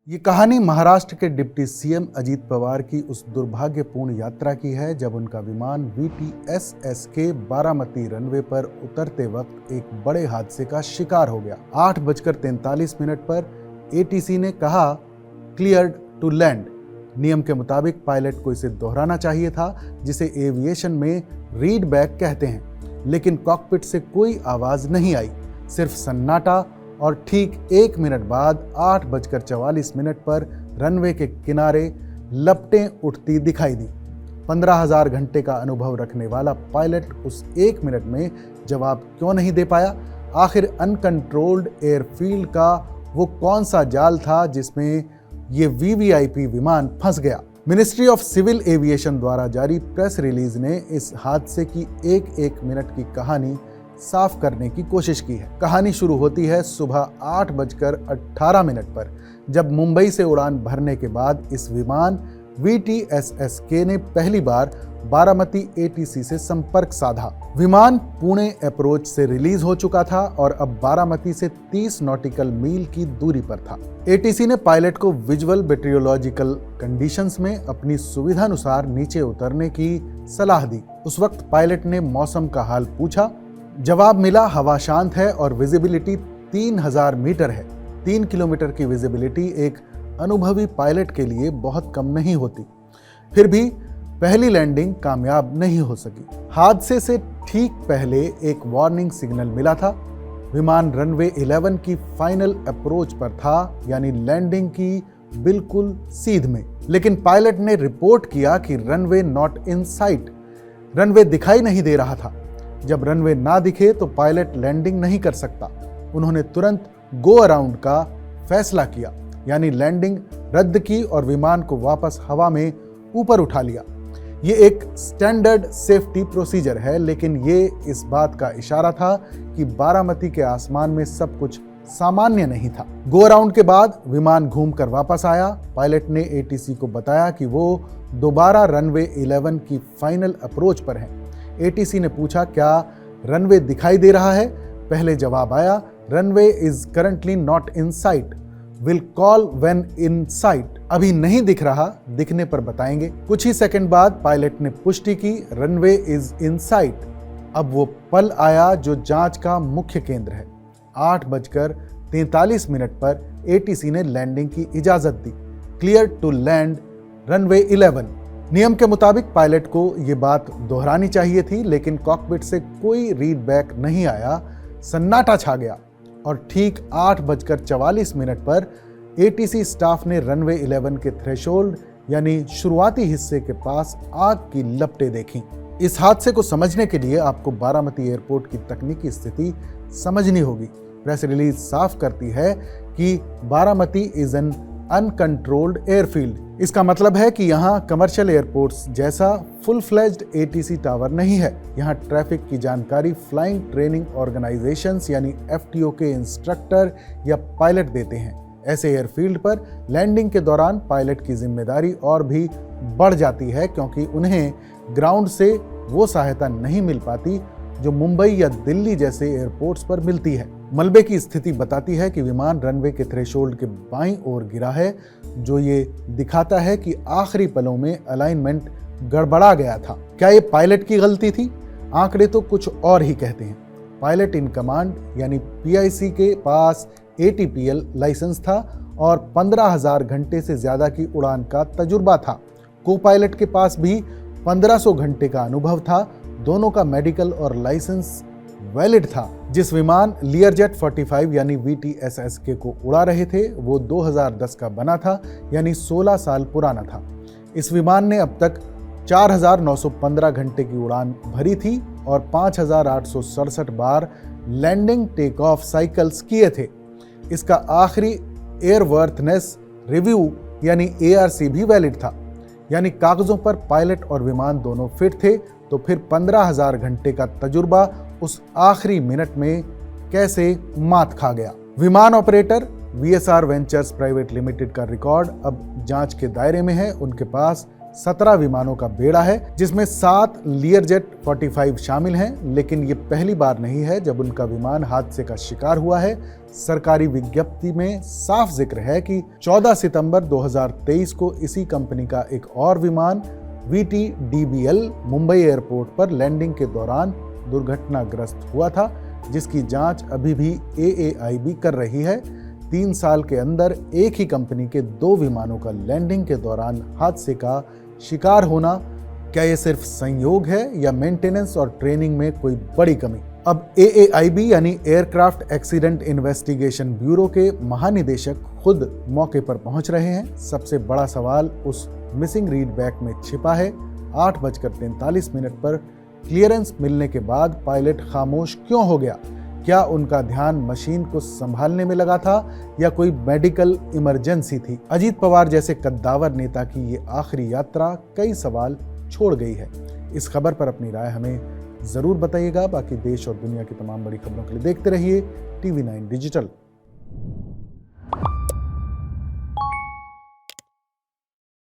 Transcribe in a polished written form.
ये कहानी महाराष्ट्र के डिप्टी सीएम अजीत पवार की उस दुर्भाग्यपूर्ण यात्रा की है जब उनका विमान VTSS के बारामती रनवे पर उतरते वक्त एक बड़े हादसे का शिकार हो गया। 8:43 पर ATC ने कहा क्लियर्ड टू लैंड। नियम के मुताबिक पायलट को इसे दोहराना चाहिए था, जिसे एविएशन में रीड बैक कहते हैं, लेकिन कॉकपिट से कोई आवाज नहीं आई, सिर्फ सन्नाटा। और ठीक 1 मिनट बाद 8:44 पर रनवे के किनारे लपटें उठती दिखाई दी। 15,000 घंटे का अनुभव रखने वाला पायलट उस 1 मिनट में जवाब क्यों नहीं दे पाया? आखिर अनकंट्रोल्ड एयरफील्ड का वो कौन सा जाल था जिसमें ये VVIP विमान फंस गया? मिनिस्ट्री ऑफ सिविल एविएशन द्वारा जारी प्रेस रिलीज ने इस हादसे की एक मिनट की कहानी साफ करने की कोशिश की है। कहानी शुरू होती है सुबह 8:18 पर, जब मुंबई से उड़ान भरने के बाद इस विमान VTSSK ने पहली बार बारामती ATC से संपर्क साधा। विमान पुणे अप्रोच से रिलीज हो चुका था और अब बारामती से 30 नॉटिकल मील की दूरी पर था। ATC ने पायलट को विजुअल मेट्रियोलॉजिकल कंडीशंस में अपनी सुविधानुसार नीचे उतरने की सलाह दी। उस वक्त पायलट ने मौसम का हाल पूछा। जवाब मिला हवा शांत है और विजिबिलिटी 3000 मीटर है। 3 किलोमीटर की विजिबिलिटी एक अनुभवी पायलट के लिए बहुत कम नहीं होती। फिर भी पहली लैंडिंग कामयाब नहीं हो सकी। हादसे से ठीक पहले एक वार्निंग सिग्नल मिला था। विमान रनवे 11 की फाइनल अप्रोच पर था, यानी लैंडिंग की बिल्कुल सीध में, लेकिन पायलट ने रिपोर्ट किया कि runway not in site. Runway दिखाई नहीं दे रहा था। जब रनवे ना दिखे तो पायलट लैंडिंग नहीं कर सकता। उन्होंने तुरंत गो अराउंड का फैसला किया, यानी लैंडिंग रद्द की और विमान को वापस हवा में ऊपर उठा लिया। ये एक स्टैंडर्ड सेफ्टी प्रोसीजर है, लेकिन ये इस बात का इशारा था कि बारामती के आसमान में सब कुछ सामान्य नहीं था। गो अराउंड के बाद विमान घूमकर वापस आया। पायलट ने ATC को बताया कि वो दोबारा रनवे 11 की फाइनल अप्रोच पर है। ATC ने पूछा क्या रनवे दिखाई दे रहा है? पहले जवाब आया runway is currently not in site, will call when in site. अभी नहीं दिख रहा, दिखने पर बताएंगे। कुछ ही सेकंड बाद पायलट ने पुष्टि की रनवे इज इन साइट। अब वो पल आया जो जांच का मुख्य केंद्र है। 8:43 पर ATC ने लैंडिंग की इजाजत दी। Clear to land runway 11। नियम के मुताबिक पायलट को ये बात दोहरानी चाहिए थी, लेकिन कॉकपिट से कोई रीड बैक नहीं आया। सन्नाटा छा गया और ठीक 8:44 पर ATC स्टाफ ने रनवे 11 के थ्रेशोल्ड यानी शुरुआती हिस्से के पास आग की लपटें देखी। इस हादसे को समझने के लिए आपको बारामती एयरपोर्ट की तकनीकी स्थिति समझनी होगी। प्रेस रिलीज साफ करती है कि Baramati is an uncontrolled airfield. इसका मतलब है कि यहाँ कमर्शियल एयरपोर्ट्स जैसा फुल फ्लेज्ड ATC टावर नहीं है। यहाँ ट्रैफिक की जानकारी फ्लाइंग ट्रेनिंग ऑर्गेनाइजेशंस यानी FTO के इंस्ट्रक्टर या पायलट देते हैं। ऐसे एयरफील्ड पर लैंडिंग के दौरान पायलट की जिम्मेदारी और भी बढ़ जाती है, क्योंकि उन्हें ग्राउंड से वो सहायता नहीं मिल पाती जो मुंबई या दिल्ली जैसे एयरपोर्ट्स पर मिलती है। मलबे की स्थिति बताती है कि विमान रनवे के थ्रेशोल्ड के बाईं ओर गिरा है, जो ये दिखाता है कि आखिरी पलों में अलाइनमेंट गड़बड़ा गया था। क्या ये पायलट की गलती थी? आंकड़े तो कुछ और ही कहते हैं। पायलट इन कमांड यानी PIC के पास ATPL लाइसेंस था और 15,000 घंटे से ज्यादा की उड़ान का तजुर्बा था। को पायलट के पास भी 1500 घंटे का अनुभव था। दोनों का मेडिकल और लाइसेंस वैलिड था। जिस विमान लियरजेट 45 यानी VTSSK को उड़ा रहे थे वो 2010 का बना था, यानी 16 साल पुराना था। इस विमान ने अब तक 4,915 घंटे की उड़ान भरी थी और 5,867 बार लैंडिंग टेक ऑफ साइकिल्स किए थे। इसका आखिरी एयरवर्थनेस रिव्यू यानी ARC भी वैलिड था, यानी कागजों पर पायलट और विमान दोनों फिट थे। तो फिर 15,000 घंटे का तजुर्बा उस आखिरी मिनट में कैसे मात खा गया? विमान operator VSR ventures private limited का रिकॉर्ड अब जांच के दायरे में है। उनके पास 17 विमानों का बेड़ा है, जिसमें 7 लियरजेट 45 शामिल हैं। लेकिन ये पहली बार नहीं है जब उनका विमान हादसे का शिकार हुआ है। सरकारी विज्ञप्ति में साफ जिक्र है कि 14 सितंबर 2023 को इसी कंपनी का एक और विमान VT-DBL मुंबई एयरपोर्ट पर लैंडिंग के दौरान दुर्घटनाग्रस्त हुआ था, जिसकी जांच अभी भी AAIB कर रही है। 3 साल के अंदर एक ही कंपनी के 2 विमानों का लैंडिंग के दौरान हादसे का शिकार होना, क्या ये सिर्फ संयोग है या मेंटेनेंस और ट्रेनिंग में कोई बड़ी कमी? अब AAIB यानी एयरक्राफ्ट एक्सीडेंट इन्वेस्टिगेशन ब्यूरो के महानिदेशक खुद मौके पर पहुंच रहे हैं। सबसे बड़ा सवाल उस मिसिंग रीडबैक में छिपा है। 8:43 पर क्लियरेंस मिलने के बाद पायलट खामोश क्यों हो गया? क्या उनका ध्यान मशीन को संभालने में लगा था या कोई मेडिकल इमरजेंसी थी? अजीत पवार जैसे कद्दावर नेता की ये आखिरी यात्रा कई सवाल छोड़ गई है। इस खबर पर अपनी राय हमें जरूर बताइएगा। बाकी देश और दुनिया की तमाम बड़ी खबरों के लिए देखते रहिए TV9 डिजिटल।